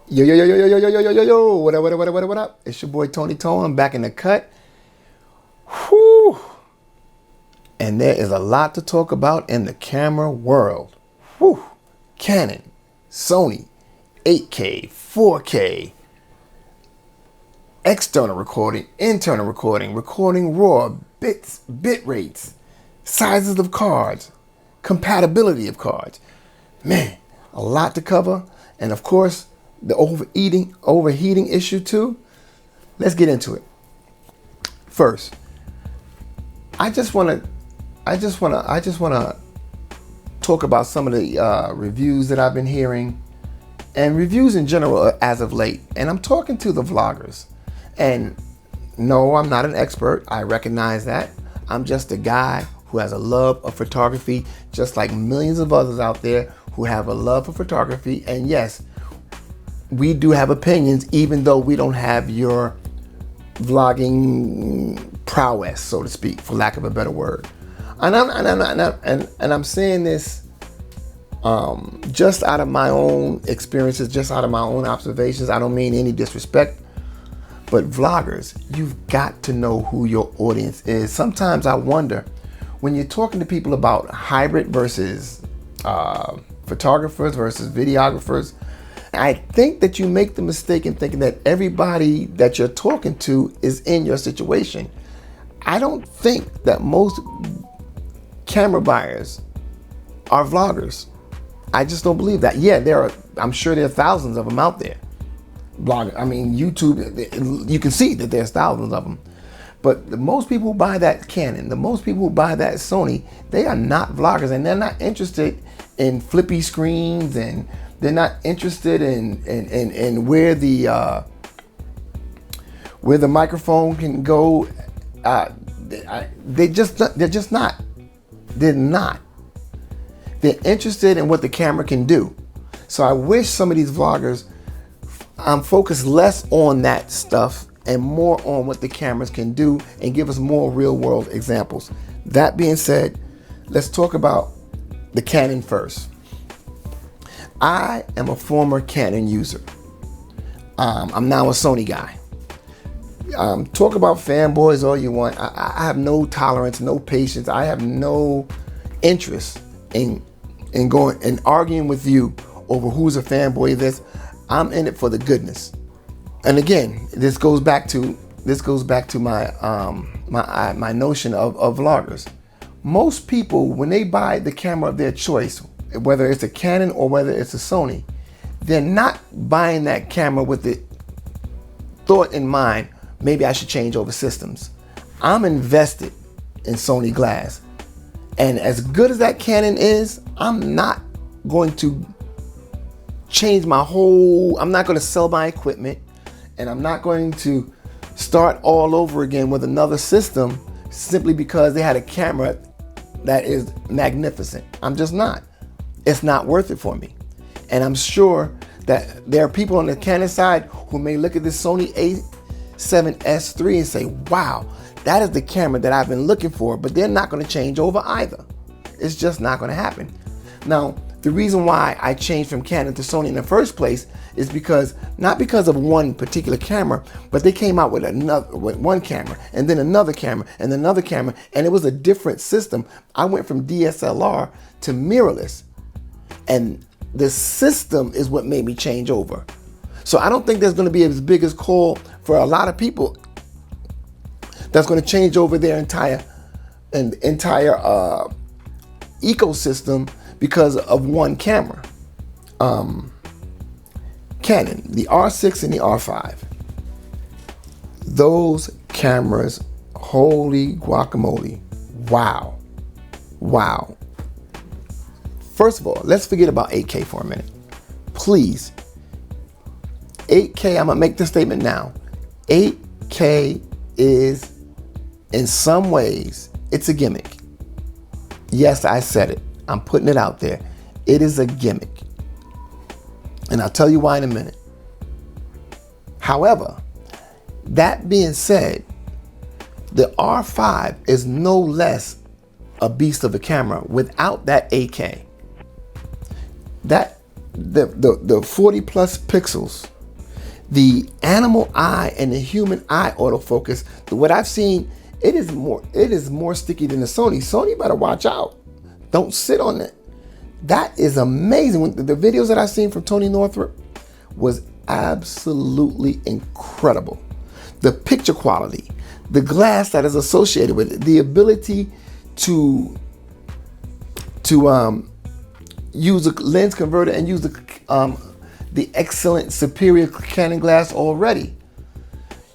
Yo, yo, yo, yo, yo, yo, yo, yo, yo, yo, what up, what up, what up, what up, what up? It's your boy Tony Tone. I'm back in the cut. Whew. And there is a lot to talk about in the camera world. Whew. Canon, Sony, 8K, 4K, external recording, internal recording, recording raw, bit rates, sizes of cards, compatibility of cards. Man, a lot to cover. And of course, the overheating issue too. Let's get into it. First, I just want to talk about some of the reviews that I've been hearing, and reviews in general as of late. And I'm talking to the vloggers. And no, I'm not an expert. I recognize that. I'm just a guy who has a love of photography, just like millions of others out there who have a love for photography. And yes, we do have opinions, even though we don't have your vlogging prowess, so to speak, for lack of a better word. And I'm saying this just out of my own experiences, just out of my own observations. I don't mean any disrespect, but vloggers, you've got to know who your audience is. Sometimes I wonder, when you're talking to people about hybrid versus photographers versus videographers, I think that you make the mistake in thinking that everybody that you're talking to is in your situation. I don't think that most camera buyers are vloggers. I just don't believe that. Yeah, I'm sure there are thousands of them out there. YouTube, you can see that there's thousands of them. But the most people who buy that Canon, the most people who buy that Sony, they are not vloggers, and they're not interested in flippy screens, and they're not interested in where the microphone can go. They're not. They're interested in what the camera can do. So I wish some of these vloggers focus less on that stuff and more on what the cameras can do and give us more real world examples. That being said, let's talk about the Canon first. I am a former Canon user. I'm now a Sony guy. Talk about fanboys all you want. I have no tolerance, no patience. I have no interest in going and arguing with you over who's a fanboy of this. I'm in it for the goodness. And again, this goes back to my my notion of vloggers. Most people, when they buy the camera of their choice, whether it's a Canon or whether it's a Sony, they're not buying that camera with the thought in mind, maybe I should change over systems. I'm invested in Sony glass. And as good as that Canon is, I'm not going to change I'm not going to sell my equipment, and I'm not going to start all over again with another system simply because they had a camera that is magnificent. I'm just not. It's not worth it for me. And I'm sure that there are people on the Canon side who may look at this Sony A7sIIi and say, wow, that is the camera that I've been looking for, but they're not going to change over either. It's just not going to happen. Now, the reason why I changed from Canon to Sony in the first place is not because of one particular camera, but they came out with one camera, and then another camera, and another camera, and it was a different system. I went from DSLR to mirrorless, and the system is what made me change over. So I don't think there's going to be as big as call for a lot of people that's going to change over their entire ecosystem because of one camera. Canon, the R6 and the R5. Those cameras, holy guacamole. Wow. Wow. First of all, let's forget about 8K for a minute. Please. 8K, I'm gonna make this statement now. 8K is, in some ways, it's a gimmick. Yes, I said it. I'm putting it out there. It is a gimmick. And I'll tell you why in a minute. However, that being said, the R5 is no less a beast of a camera without that 8K. The 40 plus pixels The animal eye and the human eye autofocus, what I've seen, it is more sticky than the Sony. Sony better watch out. Don't sit on it. That is amazing. The videos that I've seen from Tony Northrup was absolutely incredible. The picture quality, the glass that is associated with it, the ability to use a lens converter and use the excellent superior Canon glass already.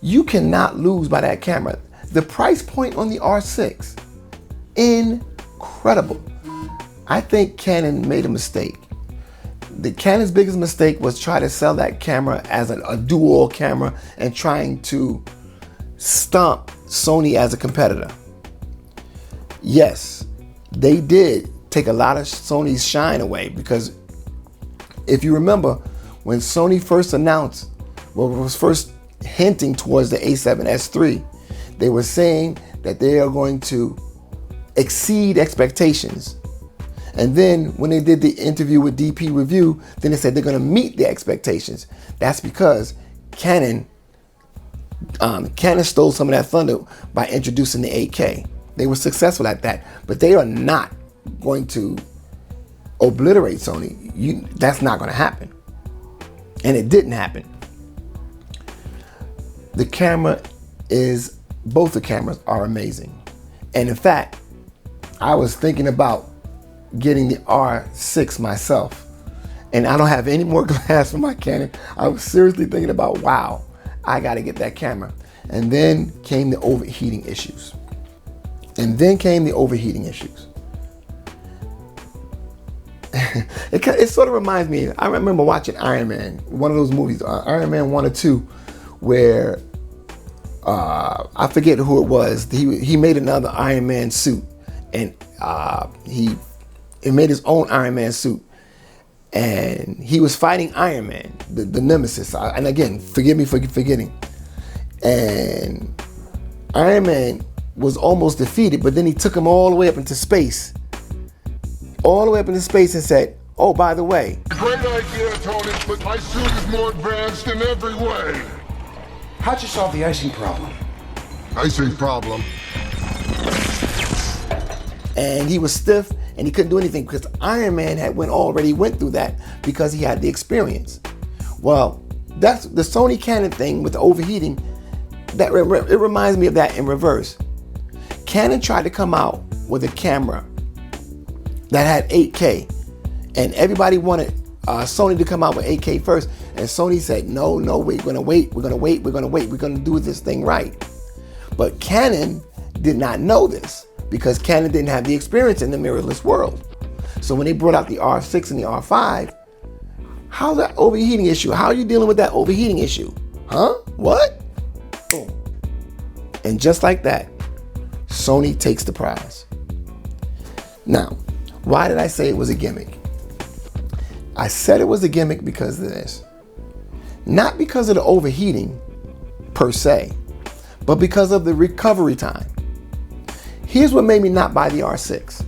You cannot lose by that camera. The price point on the R6, incredible. I think Canon made a mistake. The Canon's biggest mistake was try to sell that camera as a dual camera and trying to stomp Sony as a competitor. Yes, they did take a lot of Sony's shine away, because if you remember when Sony first announced, was first hinting towards the A7S III, they were saying that they are going to exceed expectations. And then when they did the interview with DP Review, then they said they're going to meet the expectations. That's because Canon stole some of that thunder by introducing the 8K. They were successful at that, but they are not going to obliterate Sony. That's not going to happen. And it didn't happen. Both the cameras are amazing. And in fact, I was thinking about getting the R6 myself, and I don't have any more glass for my Canon. I was seriously thinking about, wow, I got to get that camera. And then came the overheating issues. It sort of reminds me, I remember watching Iron Man, one of those movies, Iron Man 1 or 2, where I forget who it was. He made another Iron Man suit, and he made his own Iron Man suit, and he was fighting Iron Man, the nemesis. And again, forgive me for forgetting. And Iron Man was almost defeated, but then he took him all the way up into space. And said, oh, by the way. Great idea, Tony, but my suit is more advanced in every way. How'd you solve the icing problem? Icing problem? And he was stiff, and he couldn't do anything because Iron Man already went through that because he had the experience. Well, that's the Sony Canon thing with the overheating. It reminds me of that in reverse. Canon tried to come out with a camera that had 8K, and everybody wanted Sony to come out with 8K first, and Sony said, no, we're gonna wait, we're gonna do this thing right. But Canon did not know this, because Canon didn't have the experience in the mirrorless world. So when they brought out the R6 and the R5, how's that overheating issue? How are you dealing with that overheating issue? Huh? What? Boom. And just like that, Sony takes the prize. Now, why did I say it was a gimmick? I said it was a gimmick because of this. Not because of the overheating per se, but because of the recovery time. Here's what made me not buy the R6.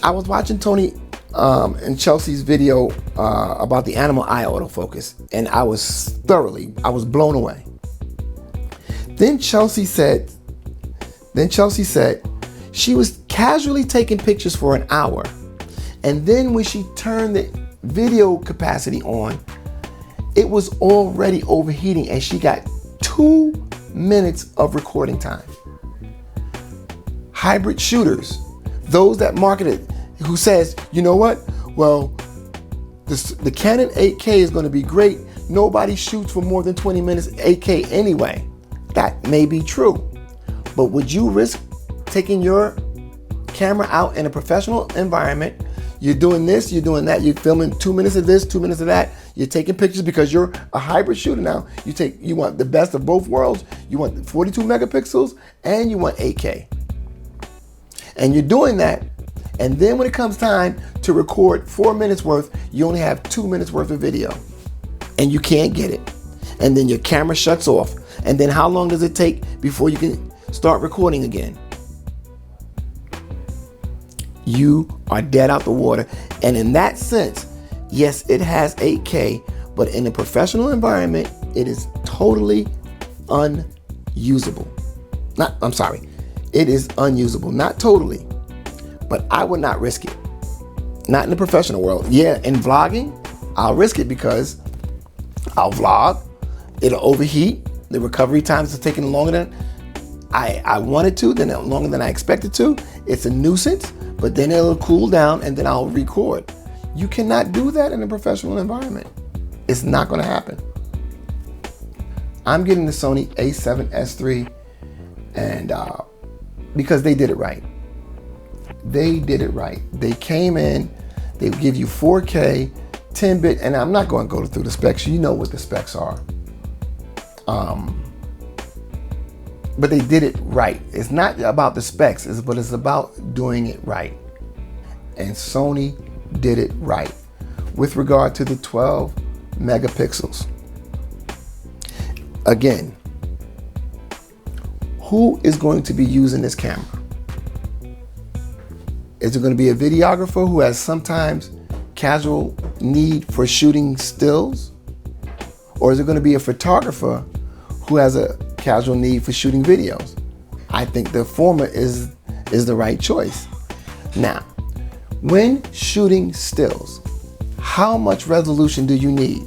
I was watching Tony and Chelsea's video about the animal eye autofocus, and I was blown away. Then Chelsea said she was casually taking pictures for an hour, and then when she turned the video capacity on, it was already overheating, and she got 2 minutes of recording time. Hybrid shooters, those that market it, who says, you know what? Well, the Canon 8K is going to be great. Nobody shoots for more than 20 minutes 8K anyway. That may be true, but would you risk taking your camera out in a professional environment? You're doing this, you're doing that, you're filming 2 minutes of this, 2 minutes of that. You're taking pictures because you're a hybrid shooter now. You want the best of both worlds. You want 42 megapixels and you want 8K. And you're doing that, and then when it comes time to record 4 minutes worth, you only have 2 minutes worth of video, and you can't get it. And then your camera shuts off. And then how long does it take before you can start recording again? You are dead out the water. And in that sense, yes, it has 8K, But in a professional environment, it is totally unusable. It is unusable, not totally, but I would not risk it. Not in the professional world. Yeah, in vlogging, I'll risk it because I'll vlog, it'll overheat, the recovery times are taking longer than I wanted to, then longer than I expected to. It's a nuisance, but then it'll cool down and then I'll record. You cannot do that in a professional environment. It's not gonna happen. I'm getting the Sony A7S3 and because they did it right. They did it right. They came in, they give you 4K, 10-bit, and I'm not going to go through the specs. You know what the specs are. But they did it right. It's not about the specs, but it's about doing it right. And Sony did it right with regard to the 12 megapixels. Again, who is going to be using this camera? Is it going to be a videographer who has sometimes casual need for shooting stills? Or is it going to be a photographer who has a casual need for shooting videos? I think the former is the right choice. Now, when shooting stills, how much resolution do you need?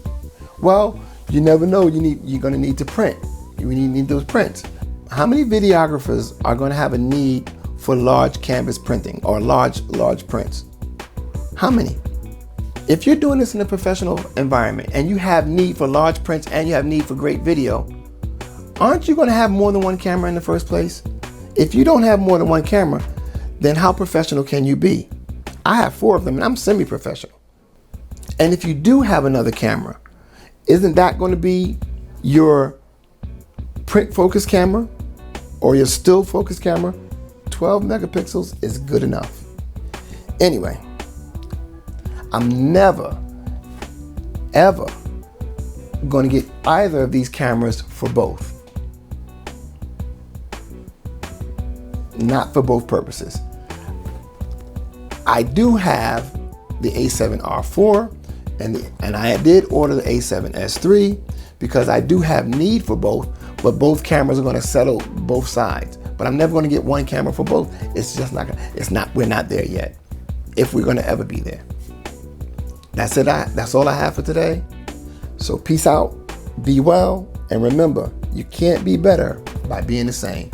Well, you never know. You're going to need to print. You need those prints. How many videographers are going to have a need for large canvas printing or large prints? How many? If you're doing this in a professional environment and you have need for large prints and you have need for great video, aren't you going to have more than one camera in the first place? If you don't have more than one camera, then how professional can you be? I have 4 of them and I'm semi-professional. And if you do have another camera, isn't that going to be your print focus camera or your still focus camera? 12 megapixels is good enough. Anyway, I'm never, ever going to get either of these cameras for both. Not for both purposes. I do have the A7R4 and I did order the A7S3 because I do have need for both, but both cameras are going to settle both sides. But I'm never going to get one camera for both. It's just not gonna, we're not there yet. If we're going to ever be there. That's it. That's all I have for today. So peace out, be well, and remember, you can't be better by being the same.